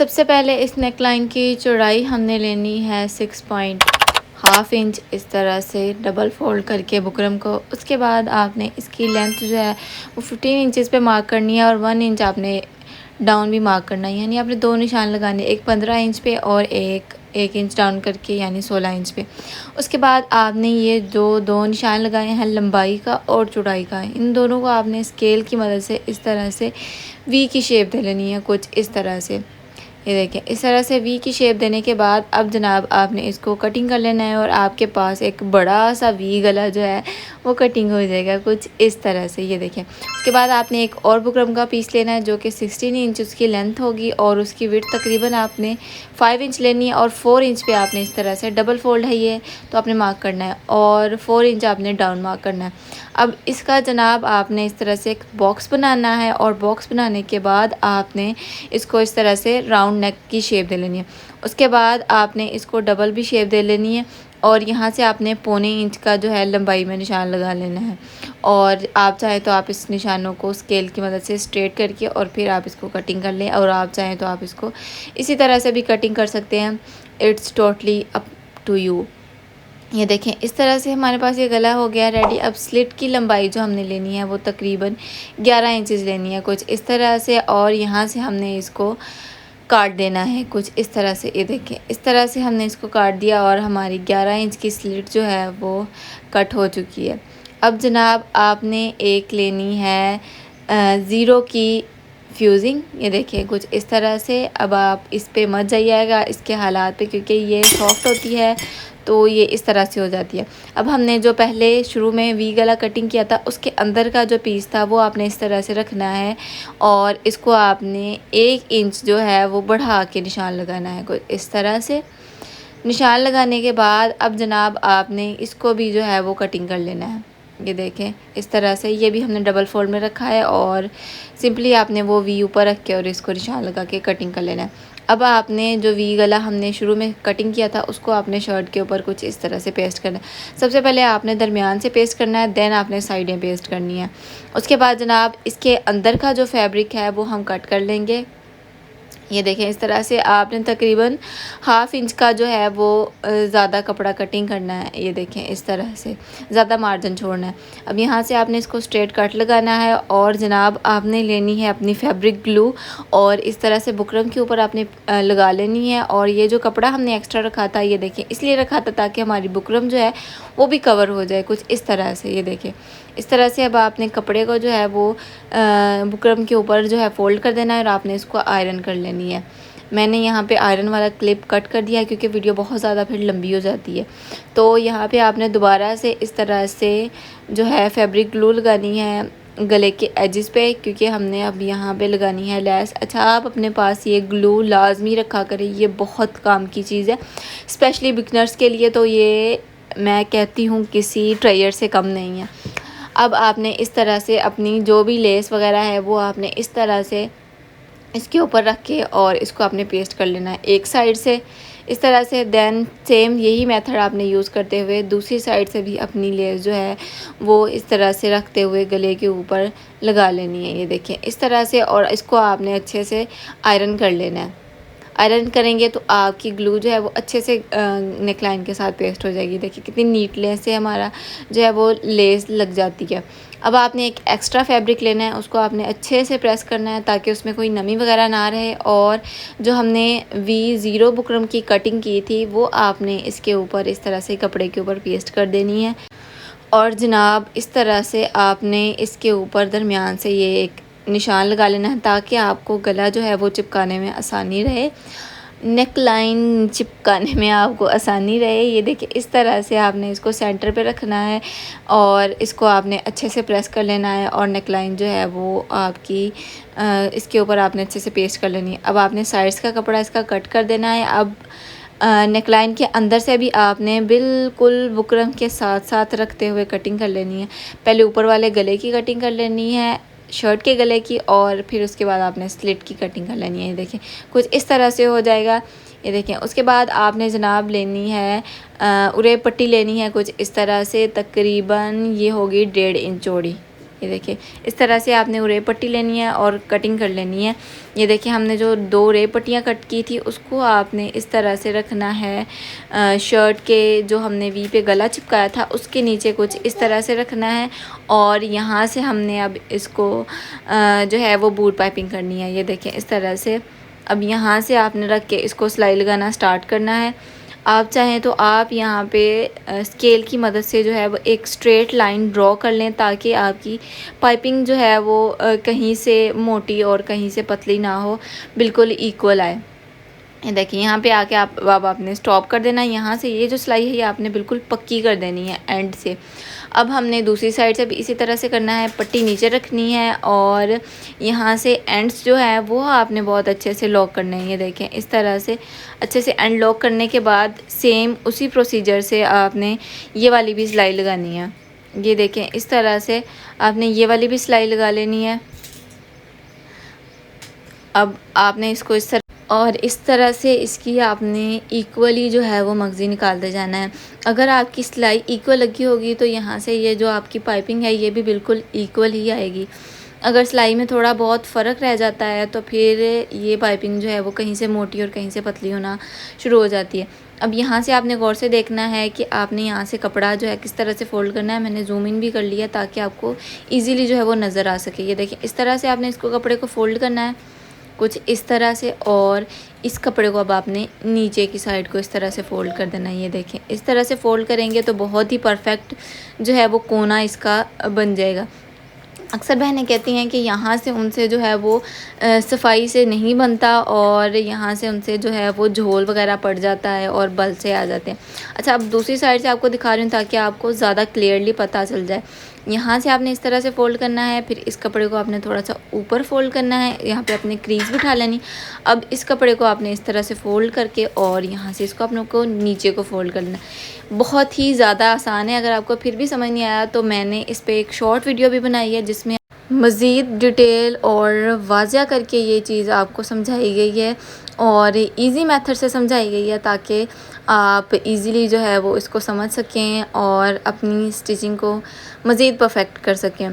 सबसे पहले इस नेक लाइन की चौड़ाई हमने लेनी है 6.5 इंच इस तरह से डबल फोल्ड करके बुकरम को। उसके बाद आपने इसकी लेंथ जो है वो 15 इंचज़ पे मार्क करनी है और 1 इंच आपने डाउन भी मार्क करना है, यानी आपने 2 निशान लगाने, एक 15 इंच पे और एक इंच डाउन करके यानी 16 इंच पे। उसके बाद आपने ये जो 2 निशान लगाए हैं लंबाई का और चौड़ाई का, इन दोनों को आपने स्केल की मदद से इस तरह से वी की शेप दे लेनी है, कुछ इस तरह से। ये देखें, इस तरह से वी की शेप देने के बाद अब जनाब आपने इसको कटिंग कर लेना है और आपके पास एक बड़ा सा वी गला जो है वो कटिंग हो जाएगा कुछ इस तरह से। ये देखें, उसके बाद आपने एक और बुकरम का पीस लेना है जो कि 16 इंच उसकी लेंथ होगी और उसकी विड्थ तकरीबन आपने 5 इंच लेनी है और 4 इंच पे आपने इस तरह से डबल फोल्ड है ये तो आपने मार्क करना है और 4 इंच आपने डाउन मार्क करना है। अब इसका जनाब आपने इस तरह से एक बॉक्स बनाना है और बॉक्स बनाने के बाद आपने इसको इस तरह से राउंड नेक की शेप दे लेनी है। उसके बाद आपने इसको डबल भी शेप दे लेनी है और यहाँ से आपने 1.25 इंच का जो है लंबाई में निशान लगा लेना है और आप चाहें तो आप इस निशानों को स्केल की मदद से स्ट्रेट करके और फिर आप इसको कटिंग कर लें और आप चाहें तो आप इसको इसी तरह से भी कटिंग कर सकते हैं। It's totally up to you. ये देखें, इस तरह से हमारे पास ये गला हो गया रेडी। अब स्लिट की लंबाई जो हमने लेनी है वो तकरीबन 11 इंचज़ लेनी है कुछ इस तरह से और यहाँ से हमने इसको काट देना है कुछ इस तरह से। ये देखें, इस तरह से हमने इसको काट दिया और हमारी 11 इंच की स्लिट जो है वो कट हो चुकी है। अब जनाब आपने एक लेनी है ज़ीरो की फ्यूजिंग। ये देखिए कुछ इस तरह से। अब आप इस पे मत जाइएगा इसके हालात पे क्योंकि ये सॉफ्ट होती है तो ये इस तरह से हो जाती है। अब हमने जो पहले शुरू में वी गला कटिंग किया था उसके अंदर का जो पीस था वो आपने इस तरह से रखना है और इसको आपने 1 इंच जो है वो बढ़ा के निशान लगाना है कुछ इस तरह से। निशान लगाने के बाद अब जनाब आपने इसको भी जो है वो कटिंग कर लेना है। ये देखें, इस तरह से ये भी हमने डबल फोल्ड में रखा है और सिंपली आपने वो वी ऊपर रख के और इसको निशान लगा के कटिंग कर लेना है। अब आपने जो वी गला हमने शुरू में कटिंग किया था उसको आपने शर्ट के ऊपर कुछ इस तरह से पेस्ट करना है। सबसे पहले आपने दरमियान से पेस्ट करना है, देन आपने साइडें पेस्ट करनी है। उसके बाद जनाब इसके अंदर का जो फैब्रिक है वो हम कट कर लेंगे। ये देखें, इस तरह से आपने तकरीबन 1/2 इंच का जो है वो ज़्यादा कपड़ा कटिंग करना है। ये देखें, इस तरह से ज़्यादा मार्जिन छोड़ना है। अब यहाँ से आपने इसको स्ट्रेट कट लगाना है और जनाब आपने लेनी है अपनी फैब्रिक ग्लू और इस तरह से बुकरम के ऊपर आपने लगा लेनी है। और ये जो कपड़ा हमने एक्स्ट्रा रखा था, ये देखें इसलिए रखा था ताकि हमारी बुकरम जो है वो भी कवर हो जाए कुछ इस तरह से। ये देखें, इस तरह से अब आपने कपड़े को जो है वो बुकरम के ऊपर जो है फ़ोल्ड कर देना है और आपने इसको आयरन कर लेनी है। मैंने यहाँ पे आयरन वाला क्लिप कट कर दिया है क्योंकि वीडियो बहुत ज़्यादा फिर लंबी हो जाती है। तो यहाँ पे आपने दोबारा से इस तरह से जो है फैब्रिक ग्लू लगानी है गले के एजेस पे क्योंकि हमने अब यहाँ पे लगानी है लेस। अच्छा, आप अपने पास ये ग्लू लाजमी रखा करें, ये बहुत काम की चीज़ है स्पेशली बिगनर्स के लिए, तो ये मैं कहती हूँ किसी ट्रायर से कम नहीं है। अब आपने इस तरह से अपनी जो भी लेस वगैरह है वो आपने इस तरह से इसके ऊपर रख के और इसको आपने पेस्ट कर लेना है एक साइड से इस तरह से। देन सेम यही मेथड आपने यूज़ करते हुए दूसरी साइड से भी अपनी लेस जो है वो इस तरह से रखते हुए गले के ऊपर लगा लेनी है। ये देखें, इस तरह से और इसको आपने अच्छे से आयरन कर लेना है। आयरन करेंगे तो आपकी ग्लू जो है वो अच्छे से नेकलाइन के साथ पेस्ट हो जाएगी। देखिए कितनी नीटली से हमारा जो है वो लेस लग जाती है। अब आपने एक एक्स्ट्रा फैब्रिक लेना है, उसको आपने अच्छे से प्रेस करना है ताकि उसमें कोई नमी वगैरह ना रहे और जो हमने V0 बुकरम की कटिंग की थी वो आपने इसके ऊपर इस तरह से कपड़े के ऊपर पेस्ट कर देनी है। और जनाब इस तरह से आपने इसके ऊपर दरमियान से ये एक निशान लगा लेना है ताकि आपको गला जो है वो चिपकाने में आसानी रहे, नेक लाइन चिपकाने में आपको आसानी रहे। ये देखिए, इस तरह से आपने इसको सेंटर पे रखना है और इसको आपने अच्छे से प्रेस कर लेना है और नेक लाइन जो है वो आपकी इसके ऊपर आपने अच्छे से पेस्ट कर लेनी है। अब आपने साइड्स का कपड़ा इसका कट कर देना है। अब नेकलाइन के अंदर से भी आपने बिल्कुल बुकरम के साथ साथ रखते हुए कटिंग कर लेनी है। पहले ऊपर वाले गले की कटिंग कर लेनी है, शर्ट के गले की, और फिर उसके बाद आपने स्लिट की कटिंग कर लेनी है। ये देखें कुछ इस तरह से हो जाएगा। ये देखें, उसके बाद आपने जनाब लेनी है उरे पट्टी लेनी है कुछ इस तरह से, तकरीबन ये होगी 1.5 इंच चौड़ी। ये देखिए इस तरह से आपने वो रेब पट्टी लेनी है और कटिंग कर लेनी है। ये देखिए हमने जो 2 रेब पट्टियाँ कट की थी उसको आपने इस तरह से रखना है शर्ट के जो हमने वी पे गला चिपकाया था उसके नीचे कुछ इस तरह से रखना है और यहाँ से हमने अब इसको जो है वो बूट पाइपिंग करनी है। ये देखें इस तरह से अब यहाँ से आपने रख के इसको सिलाई लगाना स्टार्ट करना है। आप चाहें तो आप यहाँ पे स्केल की मदद से जो है वो एक स्ट्रेट लाइन ड्रॉ कर लें ताकि आपकी पाइपिंग जो है वो कहीं से मोटी और कहीं से पतली ना हो, बिल्कुल इक्वल आए। ये देखिए यहाँ पे आके अब आपने स्टॉप कर देना है। यहाँ से ये जो सिलाई है ये आपने बिल्कुल पक्की कर देनी है एंड से। अब हमने दूसरी साइड से भी इसी तरह से करना है, पट्टी नीचे रखनी है और यहाँ से एंड्स जो है वो आपने बहुत अच्छे से लॉक करने हैं। ये देखें इस तरह से अच्छे से एंड लॉक करने के बाद सेम उसी प्रोसीजर से आपने ये वाली भी सिलाई लगानी है। ये देखें इस तरह से आपने ये वाली भी सिलाई लगा लेनी है। अब आपने इसको इस तरह से इसकी आपने इक्वली जो है वो मगज़ी निकालते जाना है। अगर आपकी सिलाई इक्वल लगी होगी तो यहाँ से ये जो आपकी पाइपिंग है ये भी बिल्कुल इक्वल ही आएगी। अगर सिलाई में थोड़ा बहुत फ़र्क रह जाता है तो फिर ये पाइपिंग जो है वो कहीं से मोटी और कहीं से पतली होना शुरू हो जाती है। अब यहाँ से आपने गौर से देखना है कि आपने यहाँ से कपड़ा जो है किस तरह से फ़ोल्ड करना है। मैंने जूम इन भी कर लिया ताकि आपको ईज़िली जो है वो नज़र आ सके। ये देखिए इस तरह से आपने इसको कपड़े को फ़ोल्ड करना है कुछ इस तरह से और इस कपड़े को अब आपने नीचे की साइड को इस तरह से फ़ोल्ड कर देना है। ये देखें इस तरह से फ़ोल्ड करेंगे तो बहुत ही परफेक्ट जो है वो कोना इसका बन जाएगा। अक्सर बहनें कहती हैं कि यहाँ से उनसे जो है वो सफाई से नहीं बनता और यहाँ से उनसे जो है वो झोल वगैरह पड़ जाता है और बल से आ जाते हैं। अच्छा अब दूसरी साइड से आपको दिखा रही हूँ ताकि आपको ज़्यादा क्लियरली पता चल जाए। यहाँ से आपने इस तरह से फ़ोल्ड करना है, फिर इस कपड़े को आपने थोड़ा सा ऊपर फ़ोल्ड करना है, यहाँ पे आपने क्रीज बिठा लेनी। अब इस कपड़े को आपने इस तरह से फ़ोल्ड करके और यहाँ से इसको अपने को नीचे को फ़ोल्ड करना है। बहुत ही ज़्यादा आसान है। अगर आपको फिर भी समझ नहीं आया तो मैंने इस पर एक शॉर्ट वीडियो भी बनाई है जिसमें मज़ीद डिटेल और वाज़िया करके ये चीज़ आपको समझाई गई है और इजी मेथड से समझाई गई है ताकि आप इजीली जो है वो इसको समझ सकें और अपनी स्टिचिंग को मज़ीद परफेक्ट कर सकें।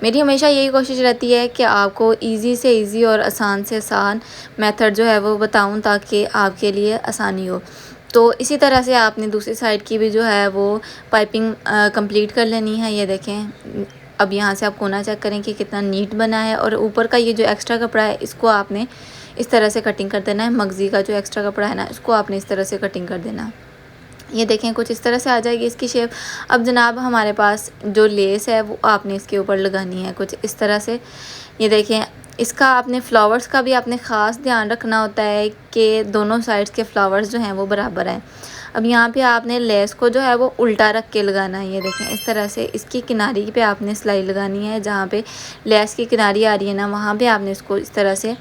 मेरी हमेशा यही कोशिश रहती है कि आपको इजी से इजी और आसान से आसान मेथड जो है वो बताऊं ताकि आपके लिए आसानी हो। तो इसी तरह से आपने दूसरी साइड की भी जो है वो पाइपिंग कंप्लीट कर लेनी है। ये देखें अब यहाँ से आप कोना चेक करें कि कितना नीट बना है और ऊपर का ये जो एक्स्ट्रा कपड़ा है इसको आपने इस तरह से कटिंग कर देना है। मगज़ी का जो एक्स्ट्रा कपड़ा है ना इसको आपने इस तरह से कटिंग कर देना। ये देखें कुछ इस तरह से आ जाएगी इसकी शेप। अब जनाब हमारे पास जो लेस है वो आपने इसके ऊपर लगानी है कुछ इस तरह से। ये देखें इसका आपने फ्लावर्स का भी आपने ख़ास ध्यान रखना होता है कि दोनों साइड्स के फ्लावर्स जो हैं वो बराबर हैं। अब यहाँ पे आपने लेस को जो है वो उल्टा रख के लगाना है। ये देखें इस तरह से इसकी किनारी पे आपने सिलाई लगानी है। जहाँ पे लेस की किनारी आ रही है ना वहाँ पे आपने इसको इस तरह से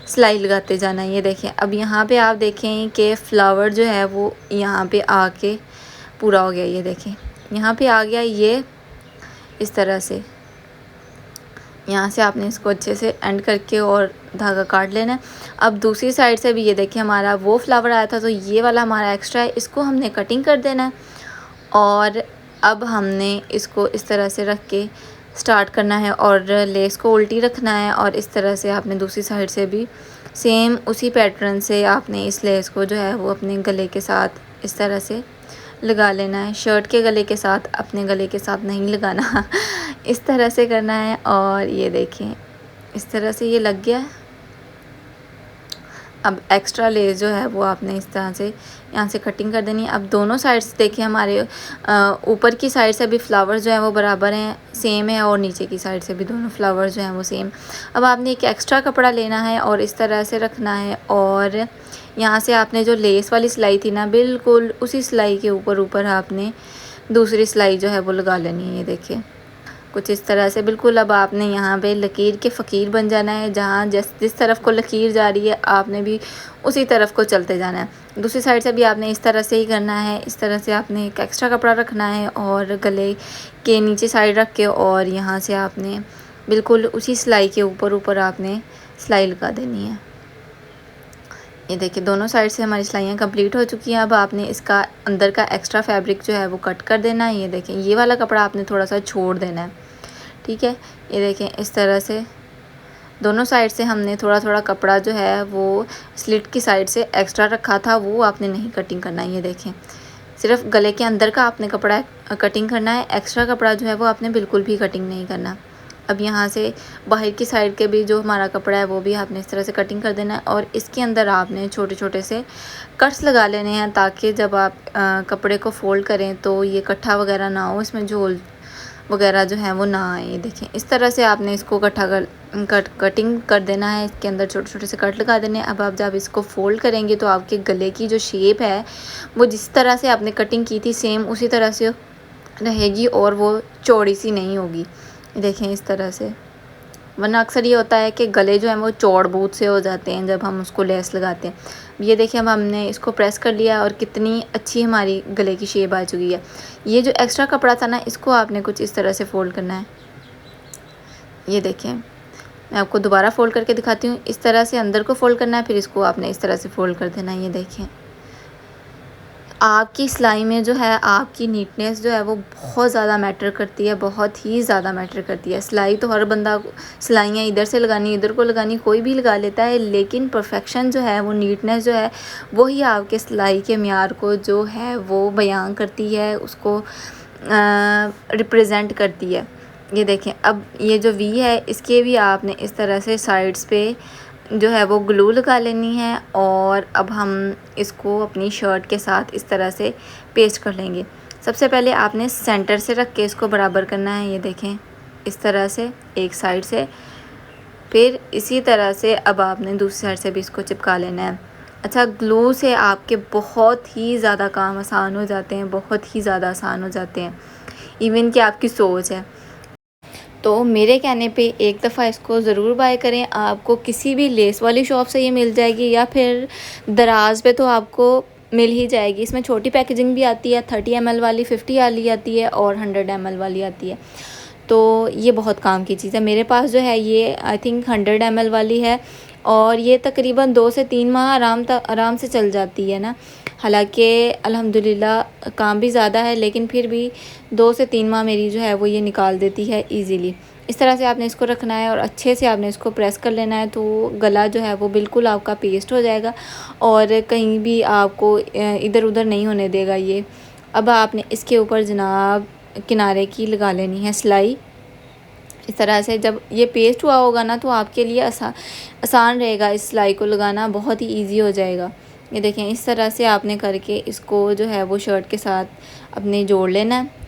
सिलाई लगाते जाना है। ये देखें अब यहाँ पे आप देखें कि फ्लावर जो है वो यहाँ पे आके पूरा हो गया। ये देखें यहाँ पे आ गया ये इस तरह से। यहाँ से आपने इसको अच्छे से एंड करके और धागा काट लेना है। अब दूसरी साइड से भी ये देखिए हमारा वो फ्लावर आया था तो ये वाला हमारा एक्स्ट्रा है, इसको हमने कटिंग कर देना है और अब हमने इसको इस तरह से रख के स्टार्ट करना है और लेस को उल्टी रखना है और इस तरह से आपने दूसरी साइड से भी सेम उसी पैटर्न से आपने इस लेस को जो है वो अपने गले के साथ इस तरह से लगा लेना है। शर्ट के गले के साथ, अपने गले के साथ नहीं लगाना इस तरह से करना है। और ये देखें इस तरह से ये लग गया है। अब एक्स्ट्रा लेस जो है वो आपने इस तरह से यहाँ से कटिंग कर देनी है। अब दोनों साइड्स देखिए हमारे ऊपर की साइड से भी फ्लावर्स जो है वो बराबर हैं, सेम है और नीचे की साइड से भी दोनों फ्लावर्स जो हैं वो सेम। अब आपने एक एक्स्ट्रा कपड़ा लेना है और इस तरह से रखना है और यहाँ से आपने जो लेस वाली सिलाई थी ना बिल्कुल उसी सिलाई के ऊपर आपने दूसरी सिलाई जो है वो लगा लेनी है। ये देखिए कुछ इस तरह से बिल्कुल। अब आपने यहाँ पे लकीर के फ़कीर बन जाना है। जहाँ जिस तरफ को लकीर जा रही है आपने भी उसी तरफ को चलते जाना है। दूसरी साइड से भी आपने इस तरह से ही करना है। इस तरह से आपने एक एक्स्ट्रा कपड़ा रखना है और गले के नीचे साइड रख के और यहाँ से आपने बिल्कुल उसी सिलाई के ऊपर आपने सिलाई लगा देनी है। ये देखिए दोनों साइड से हमारी सिलाइयाँ कंप्लीट हो चुकी हैं। अब आपने इसका अंदर का एक्स्ट्रा फैब्रिक जो है वो कट कर देना है। ये देखें ये वाला कपड़ा आपने थोड़ा सा छोड़ देना है, ठीक है। ये देखें इस तरह से दोनों साइड से हमने थोड़ा थोड़ा कपड़ा जो है वो स्लिट की साइड से एक्स्ट्रा रखा था, वो आपने नहीं कटिंग करना है। ये देखें सिर्फ गले के अंदर का आपने कपड़ा कटिंग करना है, एक्स्ट्रा कपड़ा जो है वो आपने बिल्कुल भी कटिंग नहीं करना। अब यहाँ से बाहर की साइड के भी जो हमारा कपड़ा है वो भी आपने इस तरह से कटिंग कर देना है और इसके अंदर आपने छोटे छोटे से कट्स लगा लेने हैं ताकि जब आप कपड़े को फोल्ड करें तो ये कट्ठा वगैरह ना हो, इसमें झोल वगैरह जो है वो ना आए। देखें इस तरह से आपने इसको कटिंग कर देना है, इसके अंदर छोटे छोटे से कट लगा देने हैं। अब आप जब इसको फोल्ड करेंगे तो आपके गले की जो शेप है वो जिस तरह से आपने कटिंग की थी सेम उसी तरह से रहेगी और वो चौड़ी सी नहीं होगी। देखें इस तरह से, वरना अक्सर ये होता है कि गले जो हैं वो चौड़ बहुत से हो जाते हैं जब हम उसको लेस लगाते हैं। ये देखिए अब हमने इसको प्रेस कर लिया और कितनी अच्छी हमारी गले की शेप आ चुकी है। ये जो एक्स्ट्रा कपड़ा था ना इसको आपने कुछ इस तरह से फ़ोल्ड करना है। ये देखें मैं आपको दोबारा फ़ोल्ड करके दिखाती हूँ। इस तरह से अंदर को फ़ोल्ड करना है, फिर इसको आपने इस तरह से फ़ोल्ड कर देना है। ये देखें आपकी सिलाई में जो है आपकी नीटनेस जो है वो बहुत ज़्यादा मैटर करती है, बहुत ही ज़्यादा मैटर करती है। सिलाई तो हर बंदा सिलाइयाँ इधर से लगानी इधर को लगानी कोई भी लगा लेता है, लेकिन परफेक्शन जो है वो नीटनेस जो है वही आपके सिलाई के म्यार को जो है वो बयां करती है, उसको रिप्रेजेंट करती है। ये देखें अब ये जो वी है इसके भी आपने इस तरह से साइड्स पे जो है वो ग्लू लगा लेनी है और अब हम इसको अपनी शर्ट के साथ इस तरह से पेस्ट कर लेंगे। सबसे पहले आपने सेंटर से रख के इसको बराबर करना है। ये देखें इस तरह से एक साइड से, फिर इसी तरह से अब आपने दूसरी साइड से भी इसको चिपका लेना है। अच्छा ग्लू से आपके बहुत ही ज़्यादा काम आसान हो जाते हैं, बहुत ही ज़्यादा आसान हो जाते हैं, इवन कि आपकी सोच है। तो मेरे कहने पे एक दफ़ा इसको ज़रूर बाय करें। आपको किसी भी लेस वाली शॉप से ये मिल जाएगी या फिर दराज पे तो आपको मिल ही जाएगी। इसमें छोटी पैकेजिंग भी आती है, 30 ml वाली, 50 वाली आती है और 100 ml वाली आती है। तो ये बहुत काम की चीज़ है। मेरे पास जो है ये आई थिंक 100 ml वाली है और ये तकरीबन 2 से 3 माह आराम से चल जाती है ना। हालांकि अल्हम्दुलिल्लाह काम भी ज़्यादा है लेकिन फिर भी 2 से 3 माह मेरी जो है वो ये निकाल देती है इजीली। इस तरह से आपने इसको रखना है और अच्छे से आपने इसको प्रेस कर लेना है, तो गला जो है वो बिल्कुल आपका पेस्ट हो जाएगा और कहीं भी आपको इधर उधर नहीं होने देगा ये। अब आपने इसके ऊपर जनाब किनारे की लगा लेनी है सिलाई। इस तरह से जब ये पेस्ट हुआ होगा ना तो आपके लिए आसान रहेगा, इस सिलाई को लगाना बहुत ही इजी हो जाएगा। ये देखें इस तरह से आपने करके इसको जो है वो शर्ट के साथ अपने जोड़ लेना है।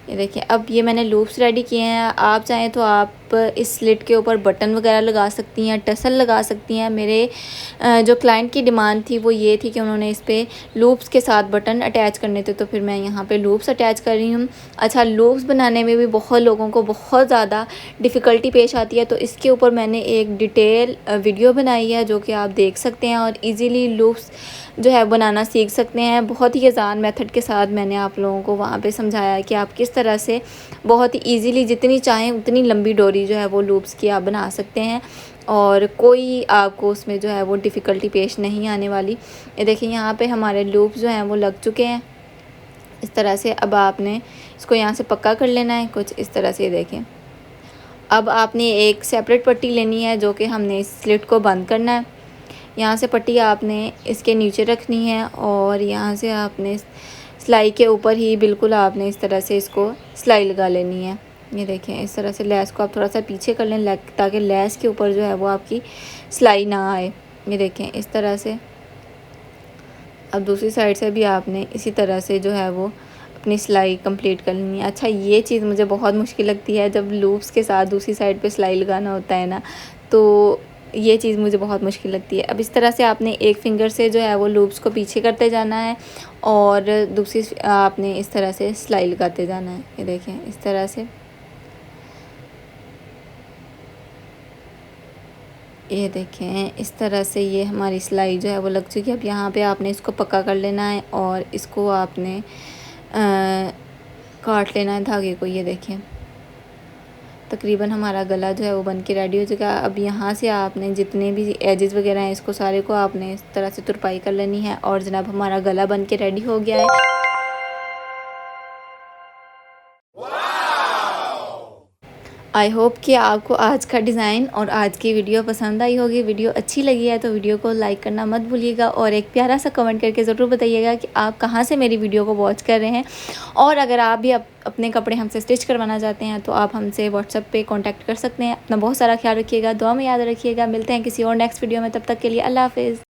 ये देखिए अब ये मैंने लूप्स रेडी किए हैं। आप चाहें तो आप इस स्लिट के ऊपर बटन वगैरह लगा सकती हैं, टसल लगा सकती हैं। मेरे जो क्लाइंट की डिमांड थी वो ये थी कि उन्होंने इस पर लूप्स के साथ बटन अटैच करने थे, तो फिर मैं यहाँ पे लूप्स अटैच कर रही हूँ। अच्छा लूप्स बनाने में भी बहुत लोगों को बहुत ज़्यादा डिफ़िकल्टी पेश आती है, तो इसके ऊपर मैंने एक डिटेल वीडियो बनाई है जो कि आप देख सकते हैं और ईज़िली लूप्स जो है बनाना सीख सकते हैं। बहुत ही आसान मेथड के साथ मैंने आप लोगों को वहाँ पे समझाया कि आप किस तरह से बहुत ही इजीली जितनी चाहें उतनी लंबी डोरी जो है वो लूप्स की आप बना सकते हैं और कोई आपको उसमें जो है वो डिफ़िकल्टी पेश नहीं आने वाली। ये देखिए यहाँ पे हमारे लूप्स जो हैं वो लग चुके हैं इस तरह से। अब आपने इसको यहाँ से पक्का कर लेना है कुछ इस तरह से। देखें अब आपने एक सेपरेट पट्टी लेनी है जो कि हमने इस स्लिट को बंद करना है। यहाँ से पट्टी आपने इसके नीचे रखनी है और यहाँ से आपने सिलाई के ऊपर ही बिल्कुल आपने इस तरह से इसको सिलाई लगा लेनी है। ये देखें इस तरह से लेस को आप थोड़ा सा पीछे कर लें ताकि लेस के ऊपर जो है वो आपकी सिलाई ना आए। ये देखें इस तरह से। अब दूसरी साइड से भी आपने इसी तरह से जो है वो अपनी सिलाई कंप्लीट कर लेनी है। अच्छा ये चीज़ मुझे बहुत मुश्किल लगती है जब लूप्स के साथ दूसरी साइड पे सिलाई लगाना होता है ना, तो ये चीज़ मुझे बहुत मुश्किल लगती है। अब इस तरह से आपने एक फिंगर से जो है वो लूप्स को पीछे करते जाना है और दूसरी आपने इस तरह से सिलाई लगाते जाना है। ये देखें इस तरह से। ये देखें इस तरह से ये हमारी सिलाई जो है वो लग चुकी है। अब यहाँ पे आपने इसको पक्का कर लेना है और इसको आपने काट लेना है धागे को। ये देखें तकरीबन हमारा गला जो है वो बन के रेडी हो चुका है। अब यहाँ से आपने जितने भी एजेस वगैरह हैं इसको सारे को आपने इस तरह से तुरपाई कर लेनी है और जनाब हमारा गला बन के रेडी हो गया है। आई होप कि आपको आज का डिज़ाइन और आज की वीडियो पसंद आई होगी। वीडियो अच्छी लगी है तो वीडियो को लाइक करना मत भूलिएगा और एक प्यारा सा कमेंट करके ज़रूर बताइएगा कि आप कहाँ से मेरी वीडियो को वॉच कर रहे हैं। और अगर आप भी अपने कपड़े हमसे स्टिच करवाना चाहते हैं तो आप हमसे व्हाट्सएप पे कांटेक्ट कर सकते हैं। अपना बहुत सारा ख्याल रखिएगा, दुआ में याद रखिएगा। मिलते हैं किसी और नेक्स्ट वीडियो में, तब तक के लिए अल्लाह हाफ़िज़।